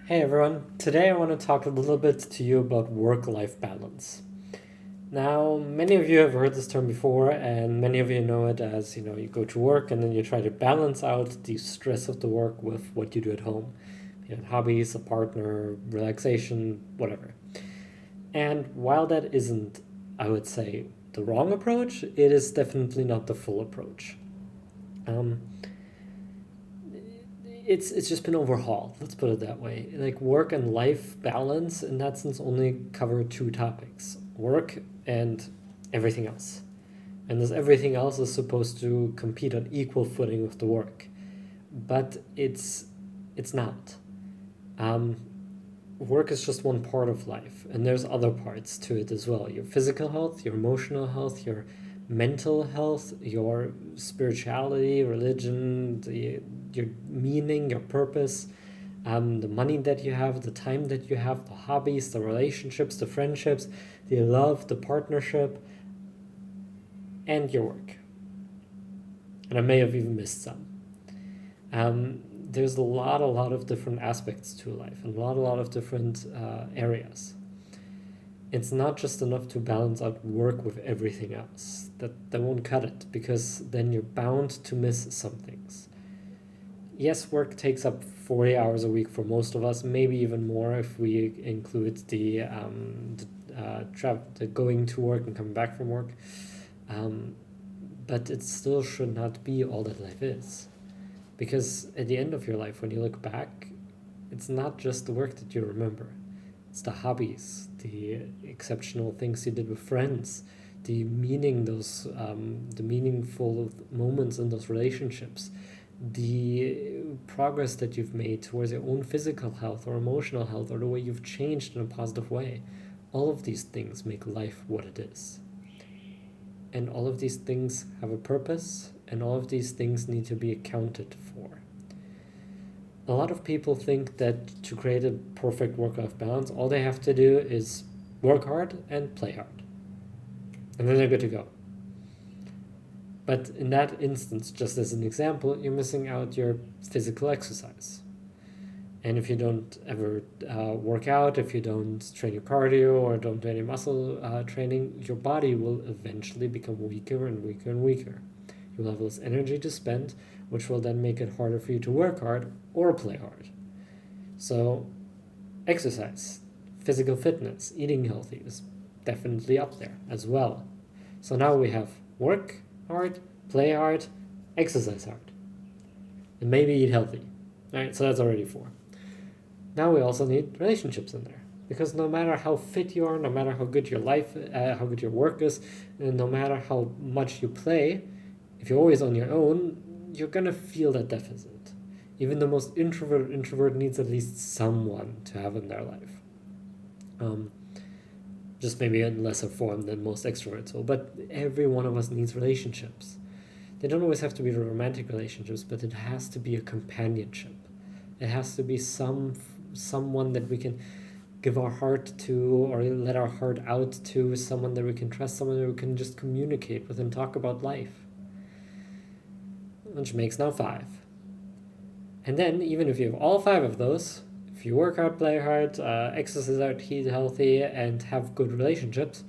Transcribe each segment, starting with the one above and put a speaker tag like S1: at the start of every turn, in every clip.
S1: Hey everyone, today I want to talk a little bit to you about work-life balance. Now, many of you have heard this term before, and many of you know it as, you go to work and then you try to balance out the stress of the work with what you do at home. You know, hobbies, a partner, relaxation, whatever. And while that isn't, I would say, the wrong approach, it is definitely not the full approach. Um, it's just been overhauled. Let's put it that way. Like work and life balance, in that sense, only cover two topics: work and everything else. And this everything else is supposed to compete on equal footing with the work, but it's not. Um, Work is just one part of life, and there's other parts to it as well. Your physical health, your emotional health, your mental health, your spirituality, religion, your meaning, your purpose, the money that you have, the time that you have, the hobbies, the relationships, the friendships, the love, the partnership, and your work. And I may have even missed some. There's a lot of different aspects to life, and a lot of different areas. It's not just enough to balance out work with everything else. That won't cut it, because then you're bound to miss some things. Yes, work takes up 40 hours a week for most of us, maybe even more if we include the going to work and coming back from work. Um, but it still should not be all that life is. Because at the end of your life, when you look back, it's not just the work that you remember. It's the hobbies, the exceptional things you did with friends, the meaningful moments in those relationships, the progress that you've made towards your own physical health or emotional health, or the way you've changed in a positive way. All of these things make life what it is. And all of these things have a purpose, and all of these things need to be accounted for. A lot of people think that to create a perfect work-life balance, all they have to do is work hard and play hard, and then they're good to go. But in that instance, just as an example, you're missing out your physical exercise. And if you don't ever work out, if you don't train your cardio or don't do any muscle training, your body will eventually become weaker and weaker and weaker. You'll have less energy to spend, which will then make it harder for you to work hard or play hard. So, exercise, physical fitness, eating healthy is definitely up there as well. So now we have work hard, play hard, exercise hard, and maybe eat healthy. Alright, so that's already four. Now we also need relationships in there. Because no matter how fit you are, no matter how good your life, how good your work is, and no matter how much you play, if you're always on your own, you're gonna feel that deficit. Even the most introvert needs at least someone to have in their life. Um, just maybe in lesser form than most extroverts will. But every one of us needs relationships. They don't always have to be romantic relationships, but it has to be a companionship. It has to be someone that we can give our heart to or let our heart out to, someone that we can trust, someone that we can just communicate with and talk about life. Which makes now five. And then, even if you have all five of those, if you work hard, play hard, exercise out, eat healthy, and have good relationships,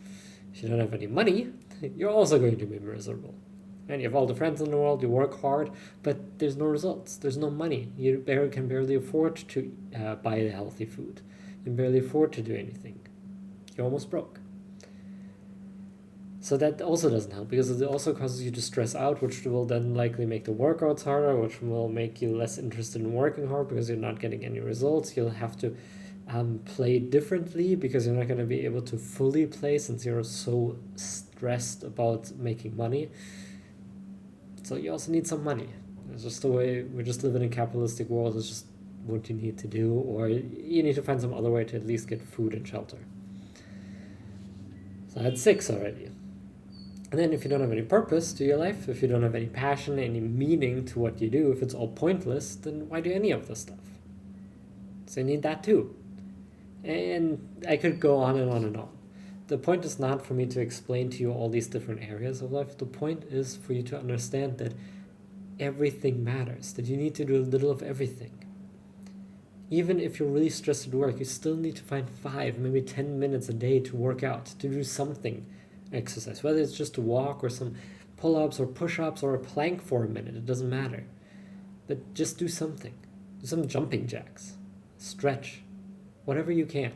S1: if you don't have any money, you're also going to be miserable. And you have all the friends in the world, you work hard, but there's no results, there's no money. You can barely afford to buy the healthy food. You can barely afford to do anything. You're almost broke. So that also doesn't help, because it also causes you to stress out, which will then likely make the workouts harder, which will make you less interested in working hard because you're not getting any results. You'll have to play differently because you're not going to be able to fully play since you're so stressed about making money. So you also need some money. It's just the way we just live in a capitalistic world. It's just what you need to do, or you need to find some other way to at least get food and shelter. So I had six already. And then if you don't have any purpose to your life, if you don't have any passion, any meaning to what you do, if it's all pointless, then why do any of this stuff? So you need that too. And I could go on and on and on. The point is not for me to explain to you all these different areas of life. The point is for you to understand that everything matters, that you need to do a little of everything. Even if you're really stressed at work, you still need to find 5, maybe 10 minutes a day to work out, to do something exercise, whether it's just a walk or some pull-ups or push-ups or a plank for a minute, it doesn't matter. But just do something. Do some jumping jacks, stretch, whatever you can.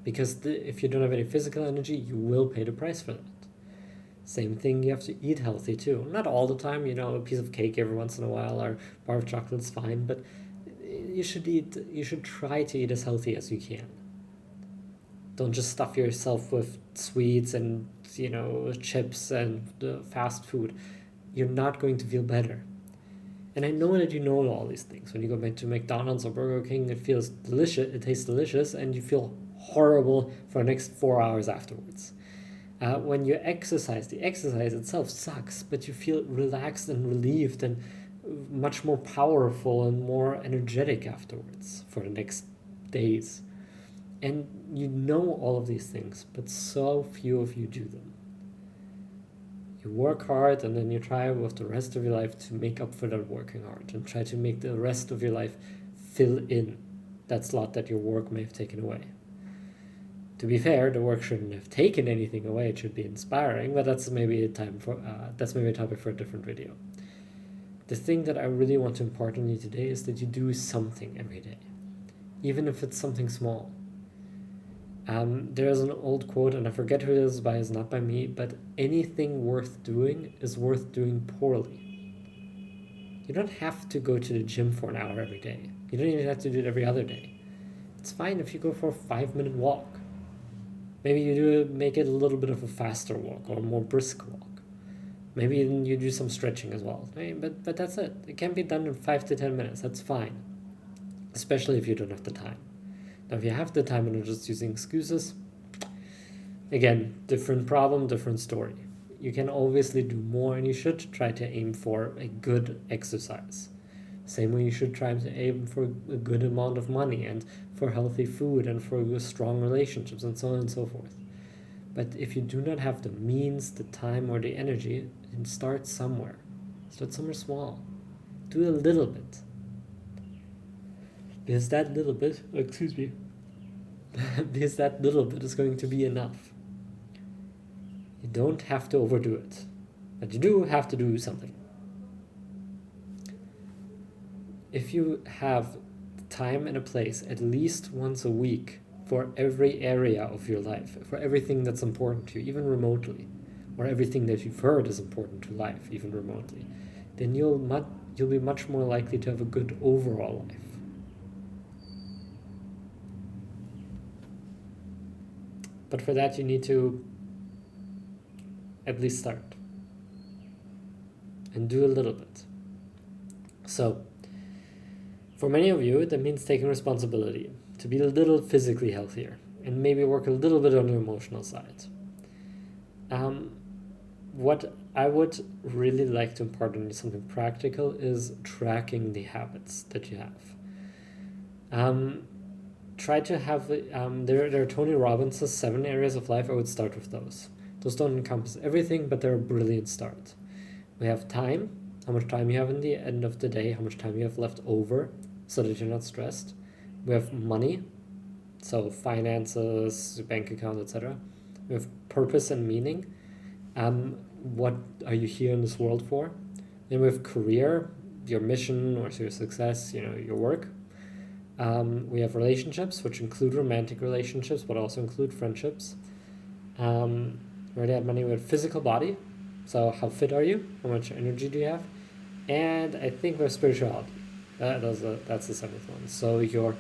S1: Because if you don't have any physical energy, you will pay the price for that. Same thing, you have to eat healthy too. Not all the time, a piece of cake every once in a while or bar of chocolate is fine, but you should try to eat as healthy as you can. Don't just stuff yourself with sweets and chips and fast food. You're not going to feel better. And I know that you know all these things. When you go back to McDonald's or Burger King, it feels delicious, it tastes delicious, and you feel horrible for the next 4 hours afterwards. When you exercise, the exercise itself sucks, but you feel relaxed and relieved and much more powerful and more energetic afterwards for the next days. And you know all of these things, but so few of you do them. You work hard and then you try with the rest of your life to make up for that working hard and try to make the rest of your life fill in that slot that your work may have taken away. To be fair, the work shouldn't have taken anything away. It should be inspiring, but that's maybe a topic for a different video. The thing that I really want to impart on you today is that you do something every day, even if it's something small. There's an old quote, and I forget who it is by, it's not by me, but anything worth doing is worth doing poorly. You don't have to go to the gym for an hour every day. You don't even have to do it every other day. It's fine if you go for a 5-minute walk. Maybe you make it a little bit of a faster walk or a more brisk walk. Maybe you do some stretching as well. Right? But that's it. It can be done in 5 to 10 minutes. That's fine. Especially if you don't have the time. Now, if you have the time and you're just using excuses, again, different problem, different story. You can obviously do more, and you should try to aim for a good exercise. Same way you should try to aim for a good amount of money and for healthy food and for strong relationships and so on and so forth. But if you do not have the means, the time, or the energy, then start somewhere. Start somewhere small. Do a little bit. Because that little bit, because that little bit is going to be enough. You don't have to overdo it, but you do have to do something. If you have time and a place at least once a week for every area of your life, for everything that's important to you, even remotely, or everything that you've heard is important to life, even remotely, then you'll be much more likely to have a good overall life. But for that, you need to at least start and do a little bit. So, for many of you, that means taking responsibility to be a little physically healthier and maybe work a little bit on your emotional side. What I would really like to impart on you, something practical, is tracking the habits that you have. Try to have, there are Tony Robbins' 7 areas of life. I would start with those. Those don't encompass everything, but they're a brilliant start. We have time, how much time you have in the end of the day, how much time you have left over, so that you're not stressed. We have money, so finances, bank account, etc. We have purpose and meaning. What are you here in this world for? Then we have career, your mission or your success, your work. We have relationships, which include romantic relationships, but also include friendships. We already have money. We have physical body, so how fit are you? How much energy do you have? And I think we have spirituality. That's the 7th one. So your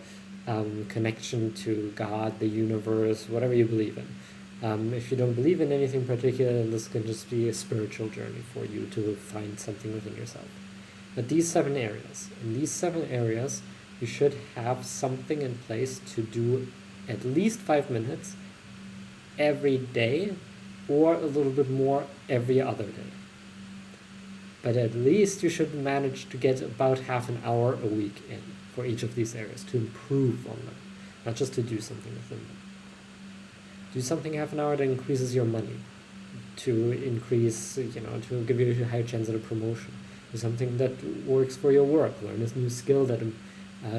S1: connection to God, the universe, whatever you believe in. If you don't believe in anything particular, then this can just be a spiritual journey for you to find something within yourself. But these 7 areas, in these 7 areas, you should have something in place to do at least 5 minutes every day, or a little bit more every other day. But at least you should manage to get about half an hour a week in for each of these areas to improve on them, not just to do something within them. Do something half an hour that increases your money, to increase, to give you a higher chance at a promotion. Do something that works for your work. Learn this new skill that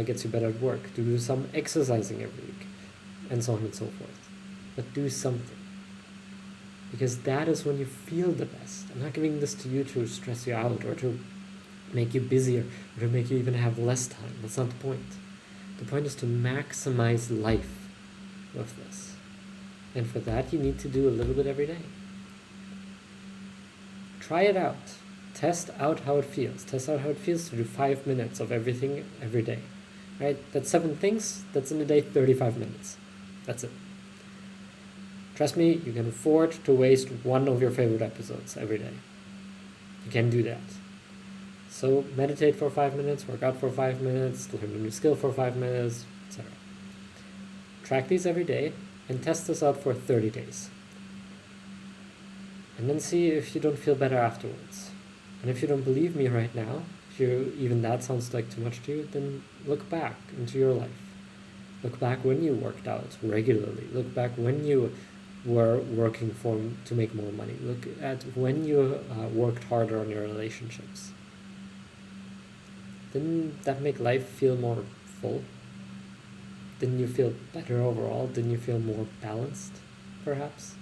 S1: gets you better at work. Do some exercising every week, and so on and so forth. But do something. Because that is when you feel the best. I'm not giving this to you to stress you out or to make you busier or to make you even have less time. That's not the point. The point is to maximize life with this. And for that, you need to do a little bit every day. Try it out. Test out how it feels. Test out how it feels to do 5 minutes of everything every day. Right? That's 7 things. That's in a day 35 minutes. That's it. Trust me, you can afford to waste one of your favorite episodes every day. You can do that. So meditate for 5 minutes, work out for 5 minutes, learn a new skill for 5 minutes, etc. Track these every day and test this out for 30 days. And then see if you don't feel better afterwards. And if you don't believe me right now, if even that sounds like too much to you, then look back into your life. Look back when you worked out regularly. Look back when you were working to make more money. Look at when you worked harder on your relationships. Didn't that make life feel more full? Didn't you feel better overall? Didn't you feel more balanced, perhaps?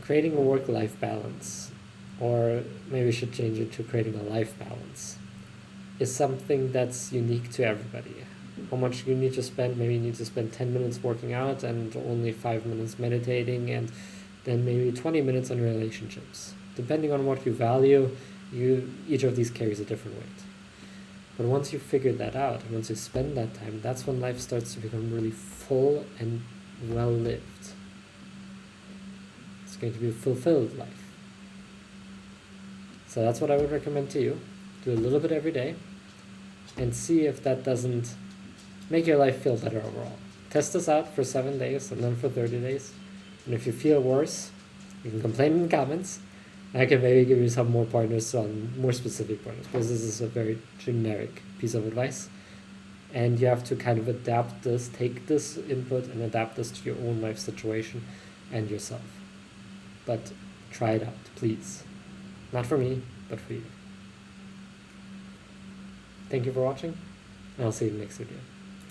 S1: Creating a work-life balance, or maybe we should change it to creating a life balance, is something that's unique to everybody. How much you need to spend, maybe you need to spend 10 minutes working out and only 5 minutes meditating, and then maybe 20 minutes on relationships. Depending on what you value, each of these carries a different weight. But once you figure that out, and once you spend that time, that's when life starts to become really full and well-lived. It's going to be a fulfilled life. So that's what I would recommend to you. Do a little bit every day, and see if that doesn't make your life feel better overall. Test this out for 7 days and then for 30 days. And if you feel worse, you can complain in the comments. I can maybe give you some more pointers on more specific pointers, because this is a very generic piece of advice. And you have to kind of adapt this, take this input and adapt this to your own life situation and yourself. But try it out, please. Not for me, but for you. Thank you for watching, and I'll see you in the next video.